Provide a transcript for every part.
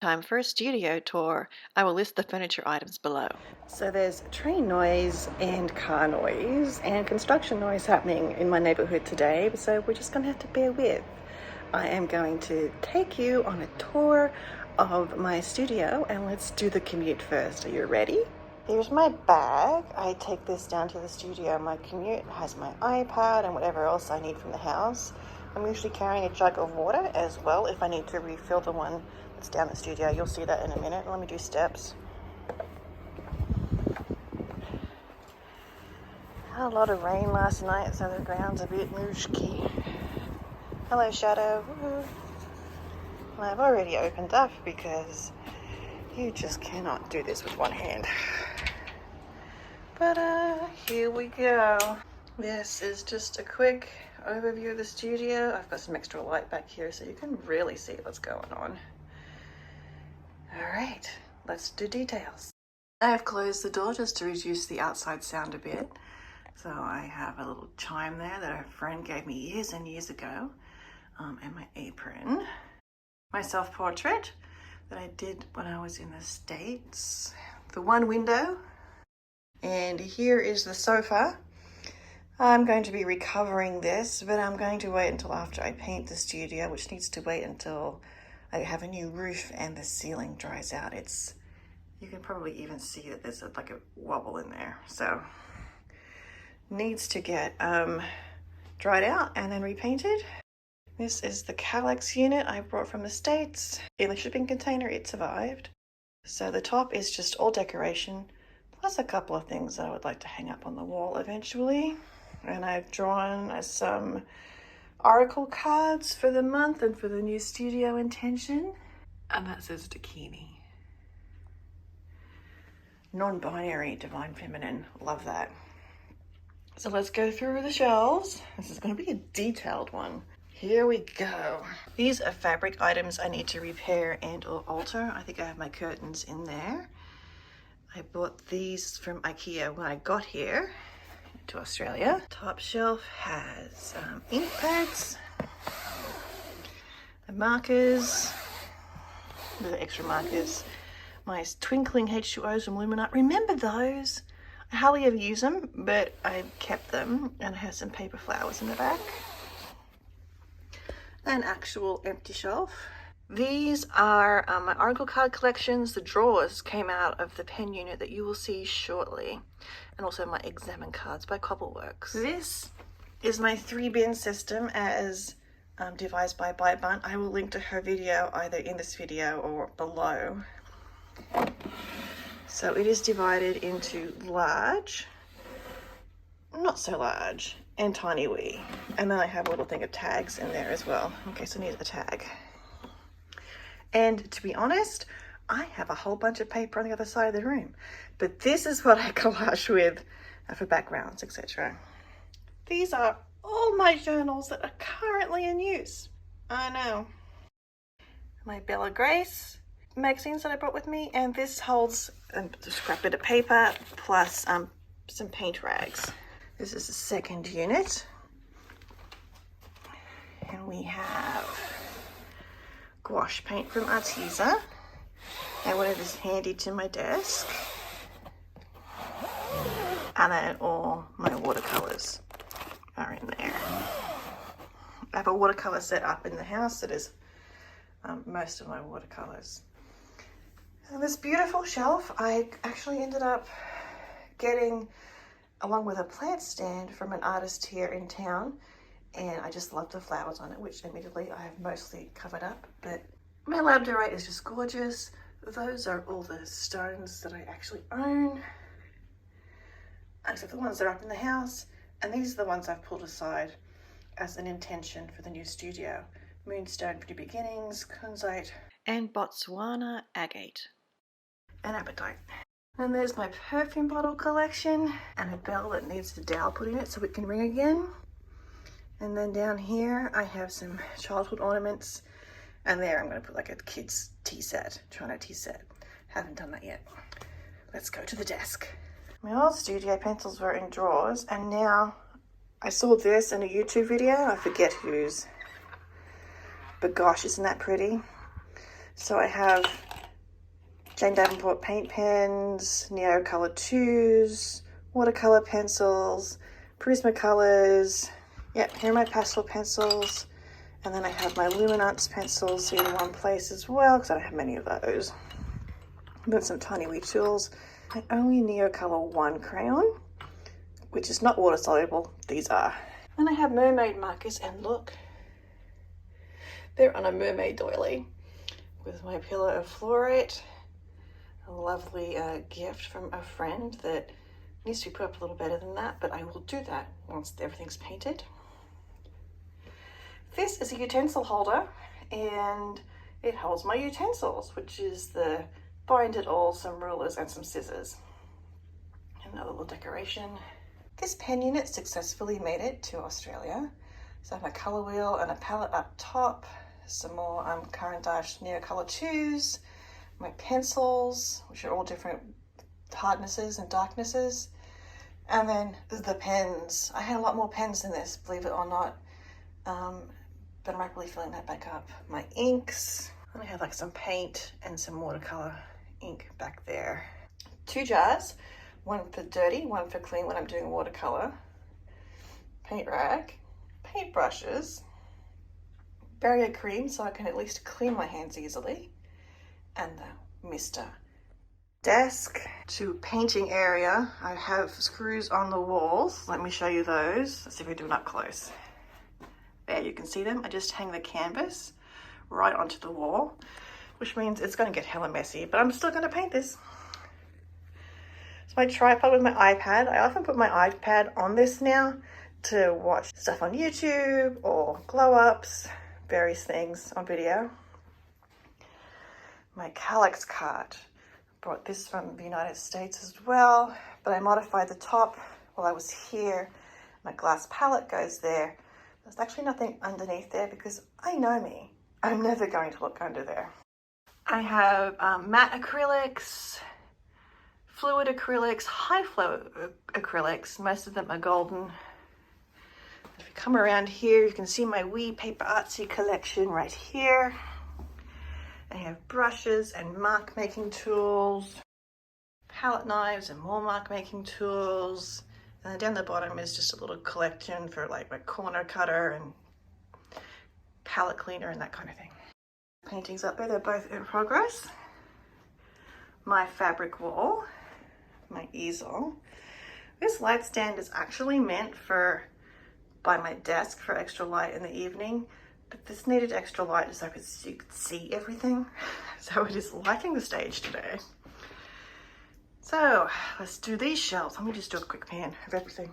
Time for a studio tour. I will list the furniture items below. So there's train noise and car noise and construction noise happening in my neighborhood today, so we're just gonna have to bear with. I am going to take you on a tour of my studio, and let's do the commute first. Are you ready? Here's my bag. I take this down to the studio. My commute has my iPad and whatever else I need from the house. I'm usually carrying a jug of water as well if I need to refill the one that's down the studio. You'll see that in a minute. Let me do steps. Had a lot of rain last night, so the ground's a bit mushky. Hello, Shadow. Woo-hoo. And I've already opened up because you just cannot do this with one hand. But here we go. This is just a quick overview of the studio. I've got some extra light back here so you can really see what's going on. All right, let's do details. I have closed the door just to reduce the outside sound a bit. So I have a little chime there that a friend gave me years and years ago, and my apron. My self-portrait that I did when I was in the States. The one window. And here is the sofa. I'm going to be recovering this, but I'm going to wait until after I paint the studio, which needs to wait until I have a new roof and the ceiling dries out. You can probably even see that there's like a wobble in there. So needs to get dried out and then repainted. This is the Kallax unit I brought from the States. In the shipping container, it survived. So the top is just all decoration, plus a couple of things that I would like to hang up on the wall eventually. And I've drawn some oracle cards for the month and for the new studio intention. And that says Dakini. Non-binary, divine feminine, love that. So let's go through the shelves. This is going to be a detailed one. Here we go. These are fabric items I need to repair and or alter. I think I have my curtains in there. I bought these from IKEA when I got here to Australia. Top shelf has ink pads, the markers, the extra markers, my twinkling H2Os from Luminite. Remember those? I hardly ever use them, but I kept them, and it has some paper flowers in the back. An actual empty shelf. These are my oracle card collections. The drawers came out of the pen unit that you will see shortly, and also my examine cards by Cobbleworks. This is my 3-bin system as devised by Bun. I will link to her video either in this video or below. So it is divided into large, not so large, and tiny wee. And then I have a little thing of tags in there as well, in case I need a tag. And to be honest, I have a whole bunch of paper on the other side of the room. But this is what I collage with for backgrounds, etc. These are all my journals that are currently in use. I know. My Bella Grace magazines that I brought with me, and this holds a scrap bit of paper plus some paint rags. This is the second unit, and we have gouache paint from Arteza, and one of is handy to my desk, and then all my watercolors are in there. I have a watercolor set up in the house that is most of my watercolors. And this beautiful shelf I actually ended up getting along with a plant stand from an artist here in town, and I just love the flowers on it, which admittedly I have mostly covered up, but my labradorite is just gorgeous. Those are all the stones that I actually own, except the ones that are up in the house, and these are the ones I've pulled aside as an intention for the new studio. Moonstone for New Beginnings, kunzite, and Botswana agate, and apatite. And there's my perfume bottle collection and a bell that needs the dowel put in it so it can ring again. And then down here I have some childhood ornaments, and there I'm going to put like a kid's tea set, Toronto tea set. Haven't done that yet. Let's go to the desk. My old studio pencils were in drawers, and now I saw this in a YouTube video, I forget whose, but gosh, isn't that pretty? So I have Jane Davenport paint pens, Neo Color 2s, watercolor pencils, Prismacolors. Yep, here are my pastel pencils. And then I have my Luminance pencils in one place as well, because I don't have many of those. And then some tiny wee tools. And only Neo Color 1 crayon, which is not water soluble. These are. And I have mermaid markers, and look, they're on a mermaid doily with my pillow of fluorite. A lovely gift from a friend that needs to be put up a little better than that, but I will do that once everything's painted. This is a utensil holder, and it holds my utensils, which is the bind it all, some rulers and some scissors. Another little decoration. This pen unit successfully made it to Australia. So I have a colour wheel and a palette up top, some more Caran d'Ache Neo Color 2s, my pencils, which are all different hardnesses and darknesses, and then the pens. I had a lot more pens than this, believe it or not, but I'm rapidly filling that back up. My inks, and I have like some paint and some watercolor ink back there. 2 jars, one for dirty, one for clean when I'm doing watercolor, paint rag, paint brushes, barrier cream so I can at least clean my hands easily, and the mister. Desk to painting area. I have screws on the walls. Let me show you those. Let's see if we do it up close. There, you can see them. I just hang the canvas right onto the wall, which means it's going to get hella messy, but I'm still going to paint this. It's my tripod with my iPad. I often put my iPad on this now to watch stuff on YouTube or glow-ups, various things on video. My Kallax cart. Brought this from the United States as well, but I modified the top while I was here. My glass palette goes there. There's actually nothing underneath there because I know me. I'm never going to look under there. I have matte acrylics, fluid acrylics, high flow acrylics. Most of them are golden. If you come around here, you can see my wee paper artsy collection right here. I have brushes and mark making tools, palette knives and more mark making tools. And then down the bottom is just a little collection for like my corner cutter and palette cleaner and that kind of thing. Paintings up there, they're both in progress. My fabric wall, my easel. This light stand is actually meant for by my desk for extra light in the evening, but this needed extra light so you could see everything. So it is lighting the stage today. So let's do these shelves. Let me just do a quick pan of everything.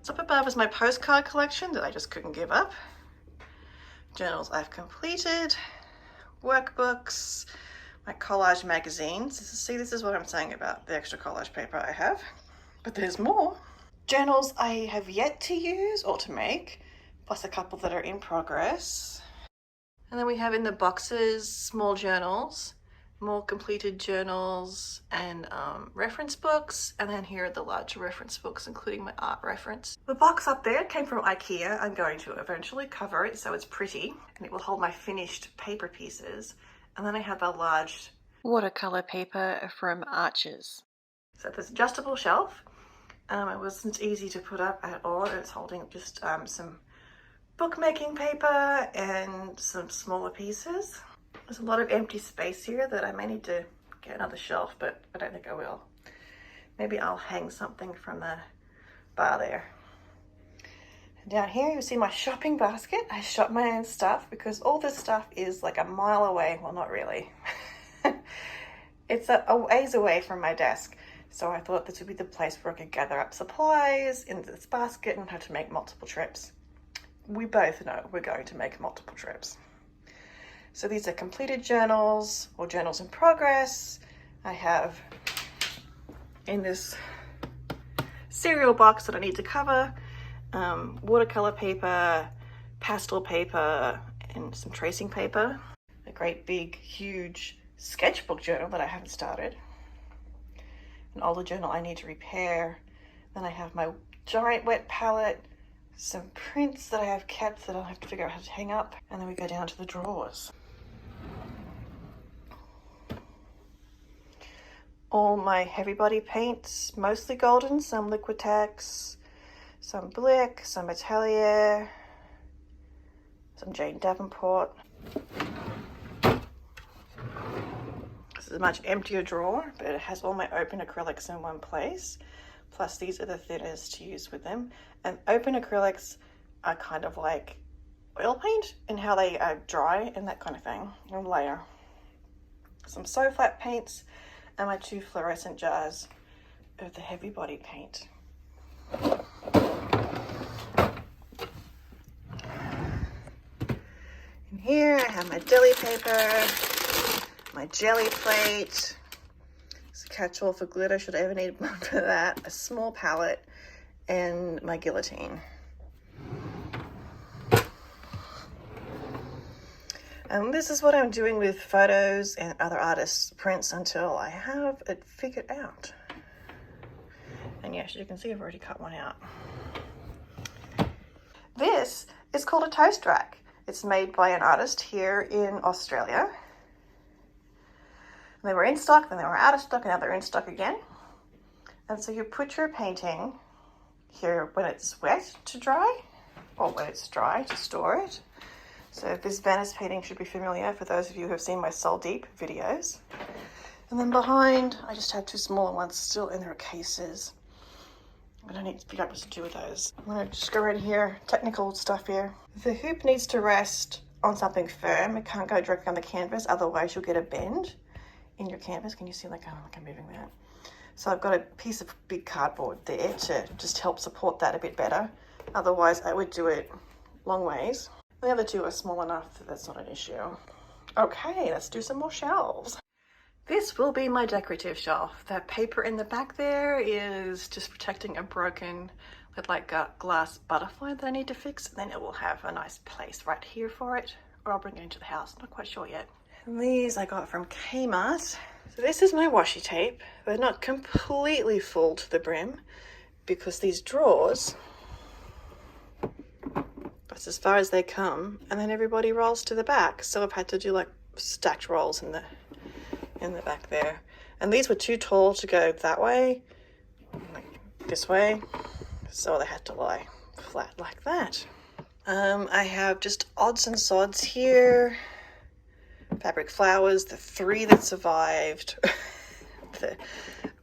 So up above is my postcard collection that I just couldn't give up. Journals I've completed, workbooks, my collage magazines. See, this is what I'm saying about the extra collage paper I have, but there's more. Journals I have yet to use or to make, plus a couple that are in progress. And then we have in the boxes small journals, more completed journals, and reference books. And then here are the larger reference books, including my art reference. The box up there came from IKEA. I'm going to eventually cover it so it's pretty, and it will hold my finished paper pieces. And then I have a large watercolor paper from Arches. So this adjustable shelf. It wasn't easy to put up at all. It's holding just some bookmaking paper and some smaller pieces. There's a lot of empty space here that I may need to get another shelf, but I don't think I will. Maybe I'll hang something from the bar there. And down here you see my shopping basket. I shop my own stuff because all this stuff is like a mile away. Well, not really. It's a ways away from my desk. So I thought this would be the place where I could gather up supplies in this basket and have to make multiple trips. We both know we're going to make multiple trips. So these are completed journals or journals in progress. I have in this cereal box that I need to cover, watercolor paper, pastel paper, and some tracing paper. A great big huge sketchbook journal that I haven't started. an older journal I need to repair. Then I have my giant wet palette, some prints that I have kept that I'll have to figure out how to hang up, and then we go down to the drawers. All my heavy body paints, mostly golden, some Liquitex, some Blick, some Atelier, some Jane Davenport. This is a much emptier drawer, but it has all my open acrylics in one place. Plus these are the thinners to use with them. And open acrylics are kind of like oil paint in how they dry and that kind of thing, and layer. Some So Flat paints and my 2 fluorescent jars of the heavy body paint. In here I have my deli paper, my jelly plate, it's a catch-all for glitter should I ever need one for that, a small palette, and my guillotine. And this is what I'm doing with photos and other artists' prints until I have it figured out. And yes, you can see I've already cut one out. This is called a toast rack. It's made by an artist here in Australia. They were in stock, then they were out of stock, and now they're in stock again. And so you put your painting here when it's wet to dry, or when it's dry to store it. So this Venice painting should be familiar for those of you who have seen my Soul Deep videos. And then behind, I just have 2 smaller ones still in their cases. I don't need to figure out what to do with those. I'm gonna just go right here, technical stuff here. The hoop needs to rest on something firm. It can't go directly on the canvas, otherwise you'll get a bend in your canvas. Can you see like I'm moving that? So I've got a piece of big cardboard there to just help support that a bit better. Otherwise I would do it long ways. The other 2 are small enough that that's not an issue. Okay, let's do some more shelves. This will be my decorative shelf. That paper in the back there is just protecting a broken like a glass butterfly that I need to fix. And then it will have a nice place right here for it, or I'll bring it into the house. Not quite sure yet. And these I got from KMart. So this is my washi tape. They're not completely full to the brim because these drawers, that's as far as they come, and then everybody rolls to the back. So I've had to do like stacked rolls in the back there. And these were too tall to go that way, like this way, so they had to lie flat like that. I have just odds and sods here. Fabric flowers, the 3 that survived.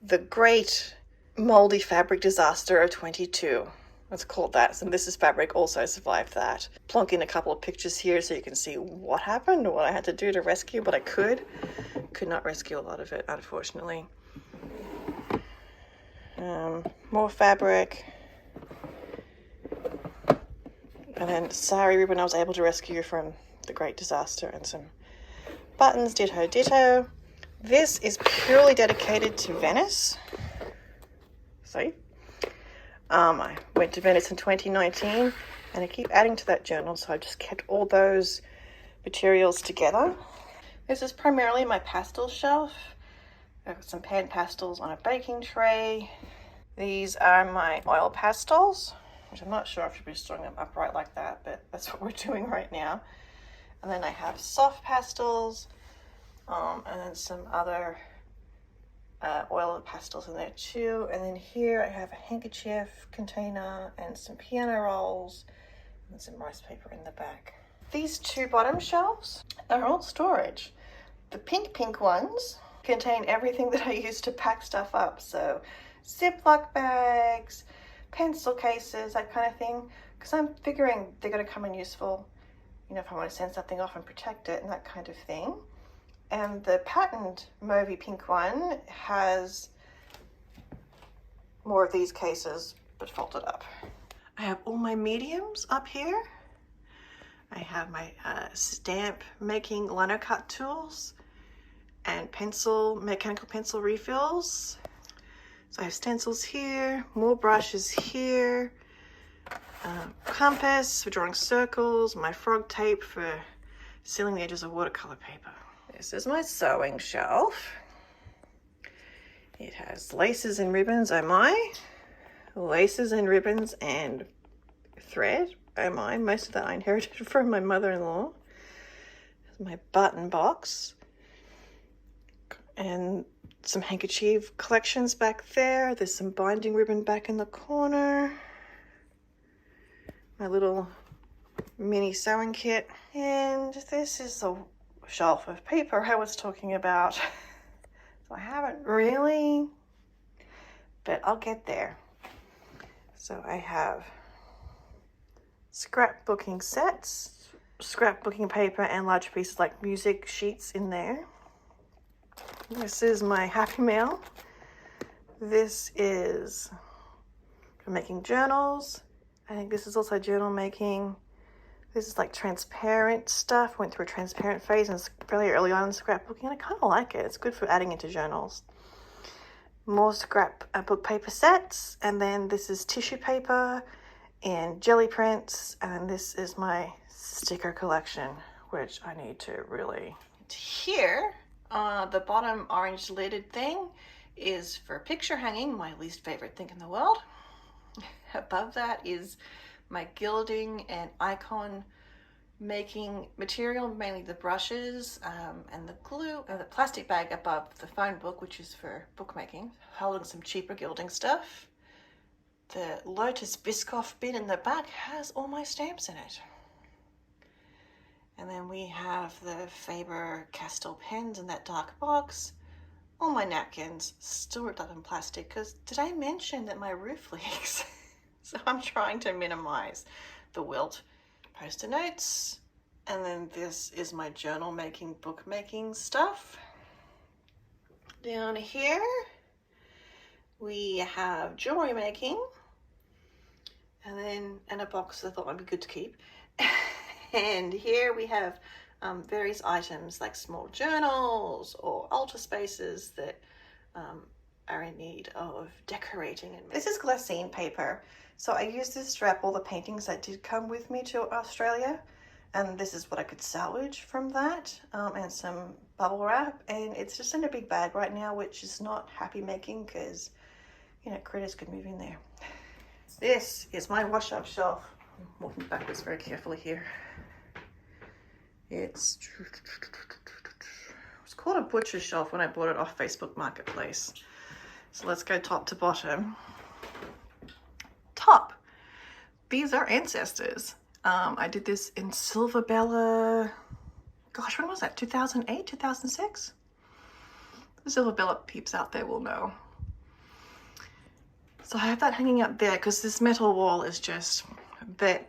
the great moldy fabric disaster of 22. Let's call it that. So this is fabric also survived that. Plonk in a couple of pictures here so you can see what happened, what I had to do to rescue what I could. Could not rescue a lot of it, unfortunately. More fabric. And then sari ribbon I was able to rescue from the great disaster, and some buttons, ditto, ditto. This is purely dedicated to Venice. See? I went to Venice in 2019 and I keep adding to that journal, so I just kept all those materials together. This is primarily my pastel shelf. I've got some pan pastels on a baking tray. These are my oil pastels, which I'm not sure if I should be storing them upright like that, but that's what we're doing right now. And then I have soft pastels, and then some other oil pastels in there too. And then here I have a handkerchief container and some piano rolls and some rice paper in the back. These 2 bottom shelves are all storage. The pink ones contain everything that I use to pack stuff up. So Ziploc bags, pencil cases, that kind of thing. Because I'm figuring they're going to come in useful, you know, if I want to send something off and protect it and that kind of thing. And the patent mauvey pink one has more of these cases, but folded up. I have all my mediums up here. I have my stamp making lino cut tools and mechanical pencil refills. So I have stencils here, more brushes here, compass for drawing circles, my frog tape for sealing the edges of watercolor paper. This is my sewing shelf. It has laces and ribbons, oh my. Laces and ribbons and thread, oh my. Most of that I inherited from my mother-in-law. My button box. And some handkerchief collections back there. There's some binding ribbon back in the corner. My little mini sewing kit. And this is the shelf of paper I was talking about. So I haven't really, but I'll get there. So I have scrapbooking sets, scrapbooking paper, and large pieces like music sheets in there. This is my Happy Mail. This is for making journals. I think this is also journal making. This is like transparent stuff. Went through a transparent phase and fairly early on in scrapbooking, and I kind of like it. It's good for adding into journals. More scrapbook paper sets, and then this is tissue paper and jelly prints, and this is my sticker collection, which I need to really... Here, the bottom orange lidded thing is for picture hanging, my least favorite thing in the world. Above that is my gilding and icon making material, mainly the brushes and the glue, and the plastic bag above the phone book, which is for bookmaking, holding some cheaper gilding stuff. The Lotus Biscoff bin in the back has all my stamps in it. And then we have the Faber-Castell pens in that dark box. All my napkins, still ripped up in plastic, because did I mention that my roof leaks? So I'm trying to minimize the wilt. Post-it notes. And then this is my journal making, book making stuff. Down here, we have jewelry making. And a box that I thought might be good to keep. And here we have various items like small journals or altar spaces that are in need of decorating. And this is glassine paper. So I used this to wrap all the paintings that did come with me to Australia. And this is what I could salvage from that, and some bubble wrap. And it's just in a big bag right now, which is not happy making because, you know, critters could move in there. This is my wash-up shelf. I'm walking backwards very carefully here. It's called a butcher's shelf when I bought it off Facebook Marketplace. So let's go top to bottom. Top. These are ancestors. I did this in Silver Bella. Gosh, when was that? 2008, 2006? The Silver Bella peeps out there will know. So I have that hanging up there because this metal wall is just... But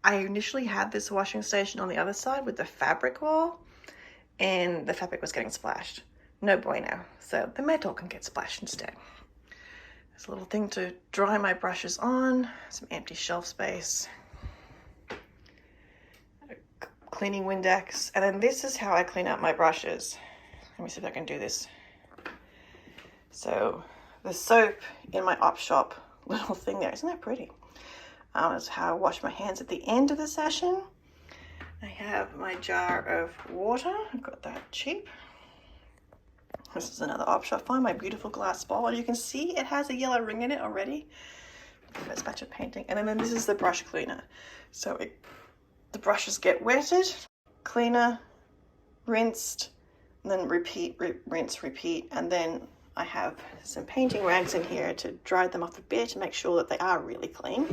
I initially had this washing station on the other side with the fabric wall, and the fabric was getting splashed. No bueno. So the metal can get splashed instead. There's a little thing to dry my brushes on, some empty shelf space, a cleaning Windex, and then this is how I clean up my brushes. Let me see if I can do this. So the soap in my op shop little thing there, isn't that pretty? Is how I wash my hands at the end of the session. I have my jar of water. I got that cheap. This is another op shop find, my beautiful glass bowl, and you can see it has a yellow ring in it already. First batch of painting. And then this is the brush cleaner. So the brushes get wetted, cleaner, rinsed, and then repeat, rinse, repeat. And then I have some painting rags in here to dry them off a bit to make sure that they are really clean.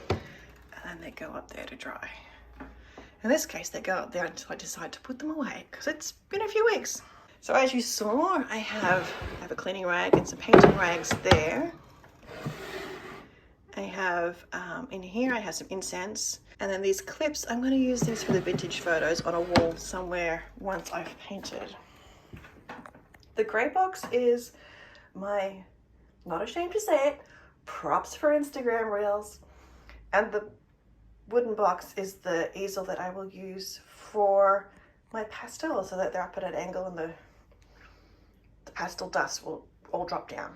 And then they go up there to dry. In this case, they go up there until I decide to put them away because it's been a few weeks. So as you saw, I have a cleaning rag and some painting rags there. I have, in here, I have some incense. And then these clips, I'm going to use these for the vintage photos on a wall somewhere once I've painted. The grey box is my, not ashamed to say it, props for Instagram reels. And the wooden box is the easel that I will use for my pastels so that they're up at an angle and the pastel dust will all drop down.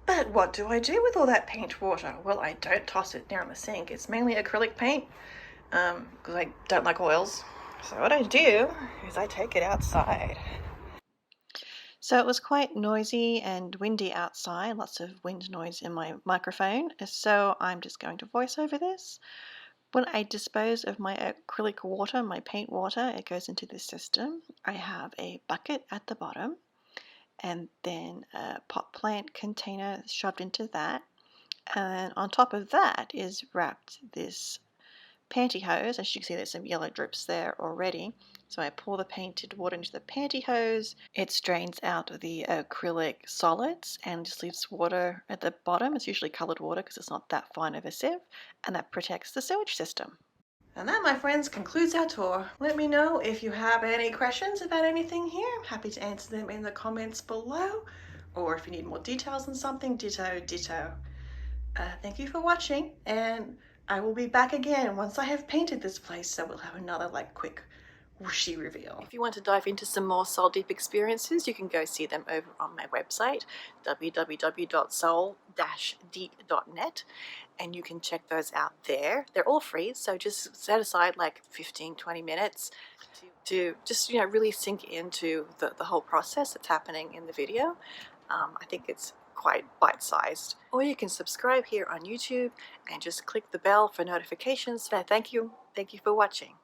But what do I do with all that paint water? Well, I don't toss it down the sink. It's mainly acrylic paint because I don't like oils. So what I do is I take it outside. So it was quite noisy and windy outside, lots of wind noise in my microphone. So I'm just going to voice over this. When I dispose of my acrylic water, my paint water, it goes into this system. I have a bucket at the bottom and then a pot plant container shoved into that. And on top of that is wrapped this pantyhose. As you can see, there's some yellow drips there already. So I pour the painted water into the pantyhose. It strains out the acrylic solids and just leaves water at the bottom. It's usually colored water because it's not that fine of a sieve, and that protects the sewage system. And that, my friends, concludes our tour. Let me know if you have any questions about anything here. I'm happy to answer them in the comments below. Or if you need more details on something, ditto, ditto. Thank you for watching, and I will be back again once I have painted this place, so we'll have another quick whooshy reveal. If you want to dive into some more Soul Deep experiences, you can go see them over on my website, www.soul-deep.net, and you can check those out there. They're all free, so just set aside 15-20 minutes to just really sink into the whole process that's happening in the video. I think it's quite bite-sized. Or you can subscribe here on YouTube and just click the bell for notifications. Thank you for watching.